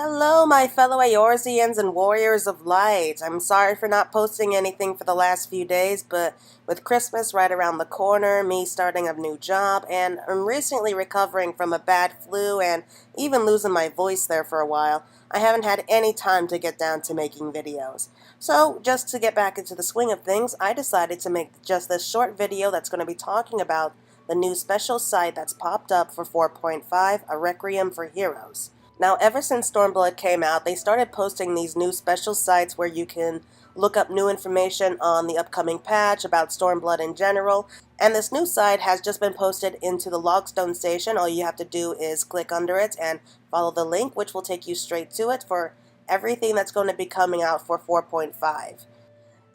Hello, my fellow Eorzeans and Warriors of Light. I'm sorry for not posting anything for the last few days, but with Christmas right around the corner, me starting a new job, and I'm recently recovering from a bad flu and even losing my voice there for a while, I haven't had any time to get down to making videos. So, just to get back into the swing of things, I decided to make just this short video that's going to be talking about the new special site that's popped up for 4.5, A Requiem for Heroes. Now, ever since Stormblood came out, they started posting these new special sites where you can look up new information on the upcoming patch, about Stormblood in general, and this new site has just been posted into the Logstone station. All you have to do is click under it and follow the link, which will take you straight to it for everything that's going to be coming out for 4.5.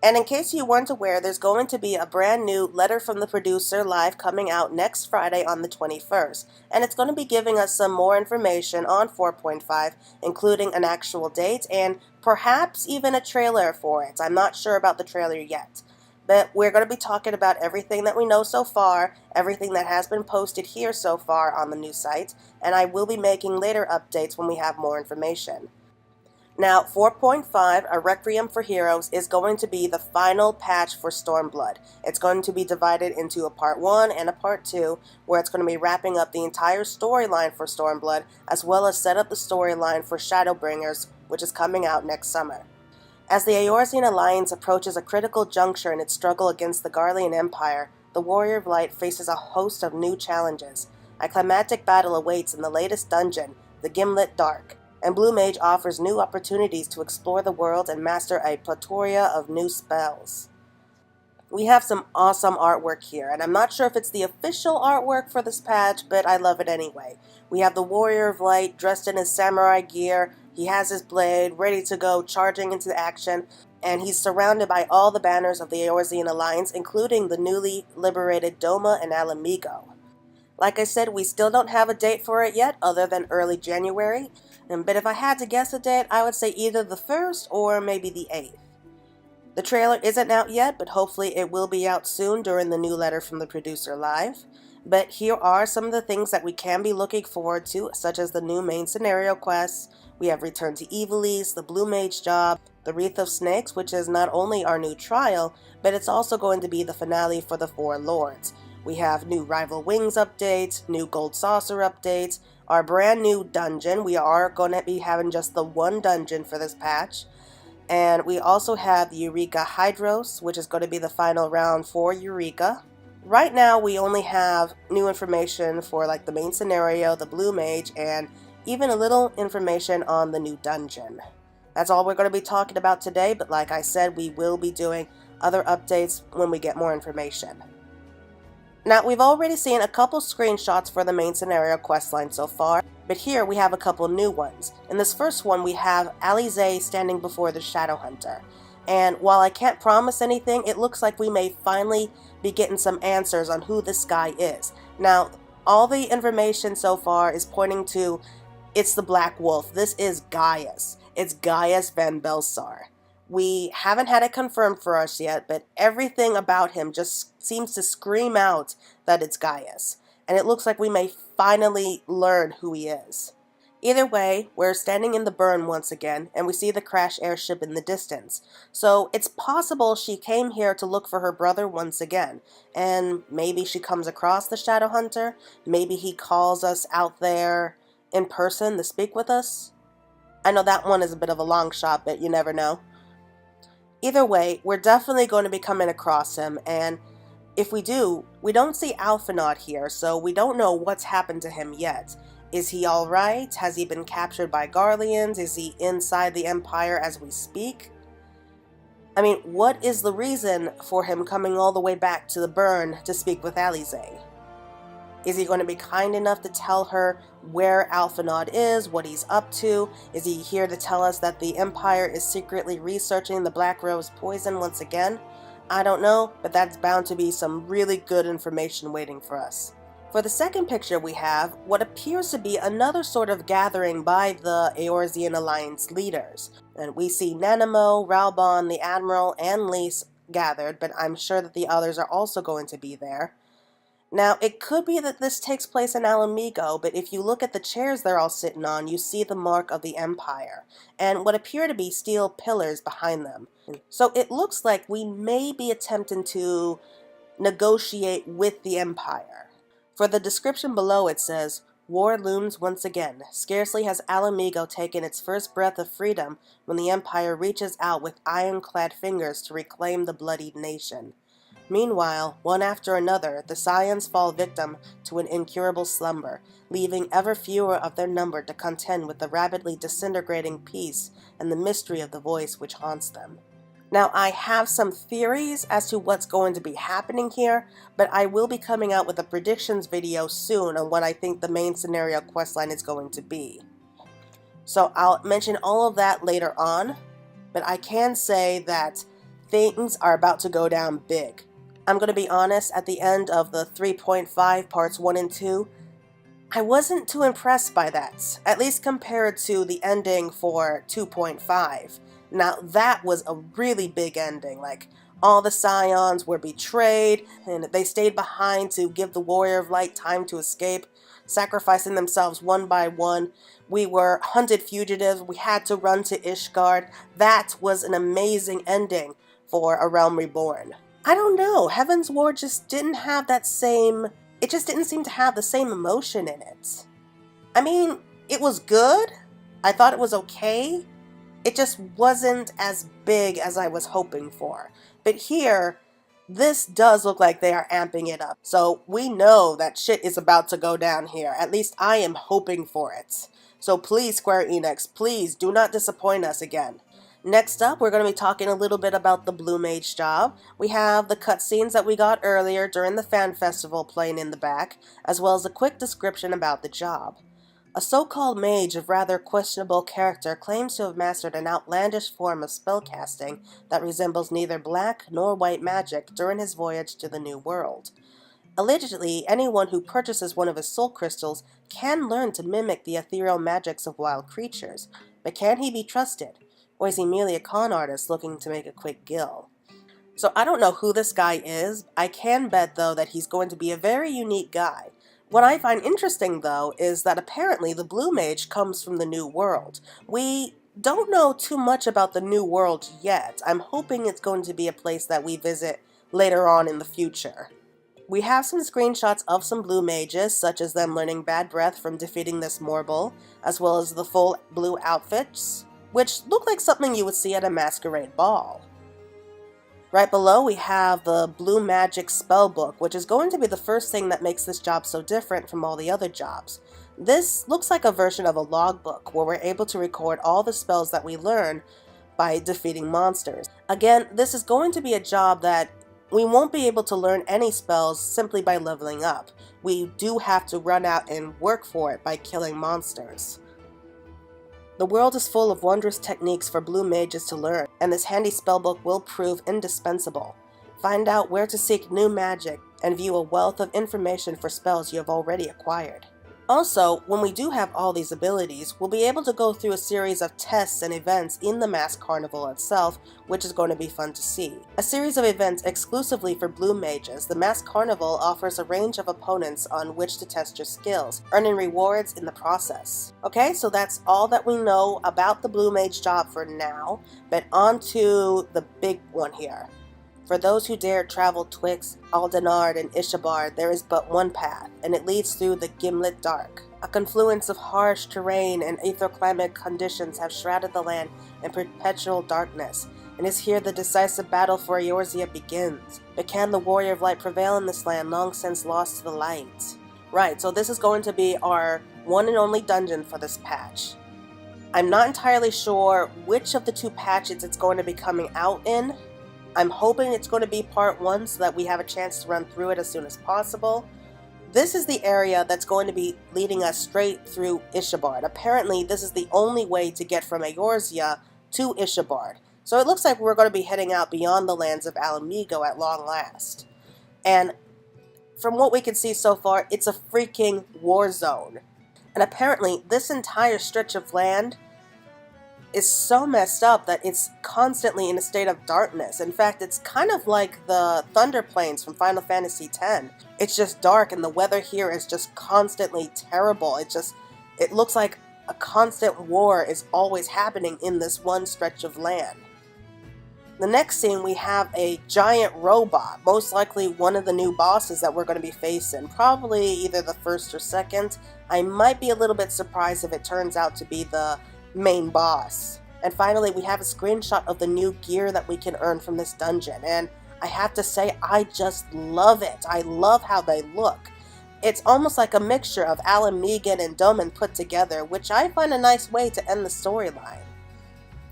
And in case you weren't aware, there's going to be a brand new Letter from the Producer live coming out next Friday on the 21st. And it's going to be giving us some more information on 4.5, including an actual date and perhaps even a trailer for it. I'm not sure about the trailer yet. But we're going to be talking about everything that we know so far, everything that has been posted here so far on the new site, and I will be making later updates when we have more information. Now, 4.5, A Requiem for Heroes, is going to be the final patch for Stormblood. It's going to be divided into a Part 1 and a Part 2, where it's going to be wrapping up the entire storyline for Stormblood, as well as set up the storyline for Shadowbringers, which is coming out next summer. As the Eorzean Alliance approaches a critical juncture in its struggle against the Garlean Empire, the Warrior of Light faces a host of new challenges. A climactic battle awaits in the latest dungeon, the Ghimlyt Dark, and Blue Mage offers new opportunities to explore the world and master a plethora of new spells. We have some awesome artwork here, and I'm not sure if it's the official artwork for this patch, but I love it anyway. We have the Warrior of Light dressed in his samurai gear, he has his blade, ready to go, charging into action, and he's surrounded by all the banners of the Eorzean Alliance, including the newly liberated Doma and Alamigo. Like I said, we still don't have a date for it yet, other than early January. But if I had to guess a date, I would say either the 1st or maybe the 8th. The trailer isn't out yet, but hopefully it will be out soon during the new Letter from the Producer live. But here are some of the things that we can be looking forward to, such as the new main scenario quests. We have Return to Evilise, the Blue Mage job, the Wreath of Snakes, which is not only our new trial, but it's also going to be the finale for the Four Lords. We have new Rival Wings updates, new Gold Saucer updates, our brand new dungeon. We are going to be having just the one dungeon for this patch. And we also have the Eureka Hydros, which is going to be the final round for Eureka. Right now, we only have new information for like the main scenario, the Blue Mage, and even a little information on the new dungeon. That's all we're going to be talking about today, but like I said, we will be doing other updates when we get more information. Now, we've already seen a couple screenshots for the main scenario questline so far, but here we have a couple new ones. In this first one, we have Alize standing before the Shadowhunter. And while I can't promise anything, it looks like we may finally be getting some answers on who this guy is. Now, all the information so far is pointing to it's the Black Wolf. This is Gaius. It's Gaius Van Belsar. We haven't had it confirmed for us yet, but everything about him just seems to scream out that it's Gaius. And it looks like we may finally learn who he is. Either way, we're standing in the burn once again, and we see the crash airship in the distance. So it's possible she came here to look for her brother once again. And maybe she comes across the Shadowhunter. Maybe he calls us out there in person to speak with us. I know that one is a bit of a long shot, but you never know. Either way, we're definitely going to be coming across him, and if we do, we don't see Alphinaud here, so we don't know what's happened to him yet. Is he alright? Has he been captured by Garleans? Is he inside the Empire as we speak? I mean, what is the reason for him coming all the way back to the burn to speak with Alize? Is he going to be kind enough to tell her where Alphinaud is, what he's up to? Is he here to tell us that the Empire is secretly researching the Black Rose poison once again? I don't know, but that's bound to be some really good information waiting for us. For the second picture we have what appears to be another sort of gathering by the Eorzean Alliance leaders. And we see Nanamo, Ralbon, the Admiral, and Lys gathered, but I'm sure that the others are also going to be there. Now, it could be that this takes place in Alamigo, but if you look at the chairs they're all sitting on, you see the mark of the Empire, and what appear to be steel pillars behind them. So it looks like we may be attempting to negotiate with the Empire. For the description below it says, "War looms once again. Scarcely has Alamigo taken its first breath of freedom when the Empire reaches out with ironclad fingers to reclaim the bloodied nation. Meanwhile, one after another, the Scions fall victim to an incurable slumber, leaving ever fewer of their number to contend with the rapidly disintegrating peace and the mystery of the voice which haunts them." Now, I have some theories as to what's going to be happening here, but I will be coming out with a predictions video soon on what I think the main scenario questline is going to be. So I'll mention all of that later on, but I can say that things are about to go down big. I'm going to be honest, at the end of the 3.5 parts 1 and 2, I wasn't too impressed by that, at least compared to the ending for 2.5. Now, that was a really big ending. Like, all the Scions were betrayed, and they stayed behind to give the Warrior of Light time to escape, sacrificing themselves one by one. We were hunted fugitives. We had to run to Ishgard. That was an amazing ending for A Realm Reborn. I don't know, Heaven's War just didn't have that same... It just didn't seem to have the same emotion in it. I mean, it was good. I thought it was okay. It just wasn't as big as I was hoping for. But here, this does look like they are amping it up. So we know that shit is about to go down here. At least I am hoping for it. So please, Square Enix, please do not disappoint us again. Next up, we're going to be talking a little bit about the Blue Mage job. We have the cutscenes that we got earlier during the fan festival playing in the back, as well as a quick description about the job. A so-called mage of rather questionable character claims to have mastered an outlandish form of spellcasting that resembles neither black nor white magic during his voyage to the New World. Allegedly, anyone who purchases one of his soul crystals can learn to mimic the ethereal magics of wild creatures, but can he be trusted? Or is he merely a con artist looking to make a quick gill? So I don't know who this guy is. I can bet, though, that he's going to be a very unique guy. What I find interesting, though, is that apparently the Blue Mage comes from the New World. We don't know too much about the New World yet. I'm hoping it's going to be a place that we visit later on in the future. We have some screenshots of some Blue Mages, such as them learning Bad Breath from defeating this Morble, as well as the full blue outfits, which look like something you would see at a masquerade ball. Right below we have the Blue Magic Spellbook, which is going to be the first thing that makes this job so different from all the other jobs. This looks like a version of a logbook, where we're able to record all the spells that we learn by defeating monsters. Again, this is going to be a job that we won't be able to learn any spells simply by leveling up. We do have to run out and work for it by killing monsters. The world is full of wondrous techniques for Blue Mages to learn, and this handy spellbook will prove indispensable. Find out where to seek new magic, and view a wealth of information for spells you have already acquired. Also, when we do have all these abilities, we'll be able to go through a series of tests and events in the Masked Carnival itself, which is going to be fun to see. A series of events exclusively for Blue Mages, the Masked Carnival offers a range of opponents on which to test your skills, earning rewards in the process. Okay, so that's all that we know about the Blue Mage job for now, but on to the big one here. For those who dare travel twixt Aldenard and Ishabard, there is but one path, and it leads through the Ghimlyt Dark. A confluence of harsh terrain and aetherclimate conditions have shrouded the land in perpetual darkness, and is here the decisive battle for Eorzea begins. But can the Warrior of Light prevail in this land long since lost to the light? Right, so this is going to be our one and only dungeon for this patch. I'm not entirely sure which of the two patches it's going to be coming out in. I'm hoping it's going to be part 1 so that we have a chance to run through it as soon as possible. This is the area that's going to be leading us straight through Ishabard. Apparently, this is the only way to get from Eorzea to Ishabard. So it looks like we're going to be heading out beyond the lands of Alamigo at long last. And from what we can see so far, it's a freaking war zone. And apparently, this entire stretch of land is so messed up that it's constantly in a state of darkness. In fact, it's kind of like the Thunder Plains from Final Fantasy X. It's just dark, and the weather here is just constantly terrible. It looks like a constant war is always happening in this one stretch of land. The next scene, we have a giant robot, most likely one of the new bosses that we're going to be facing, probably either the first or second. I might be a little bit surprised if it turns out to be the main boss. And finally, we have a screenshot of the new gear that we can earn from this dungeon, and I have to say, I just love it. I love how they look. It's almost like a mixture of Alan Megan and Doman put together, which I find a nice way to end the storyline.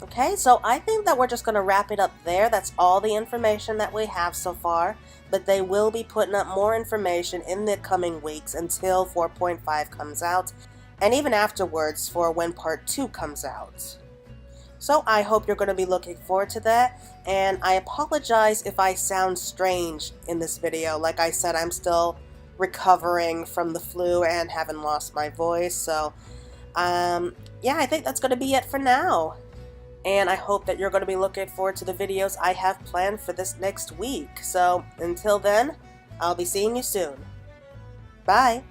Okay, so I think that we're just going to wrap it up there. That's all the information that we have so far, but they will be putting up more information in the coming weeks until 4.5 comes out, and even afterwards for when Part 2 comes out. So I hope you're going to be looking forward to that, and I apologize if I sound strange in this video. Like I said, I'm still recovering from the flu and haven't lost my voice, so yeah, I think that's going to be it for now. And I hope that you're going to be looking forward to the videos I have planned for this next week. So until then, I'll be seeing you soon. Bye!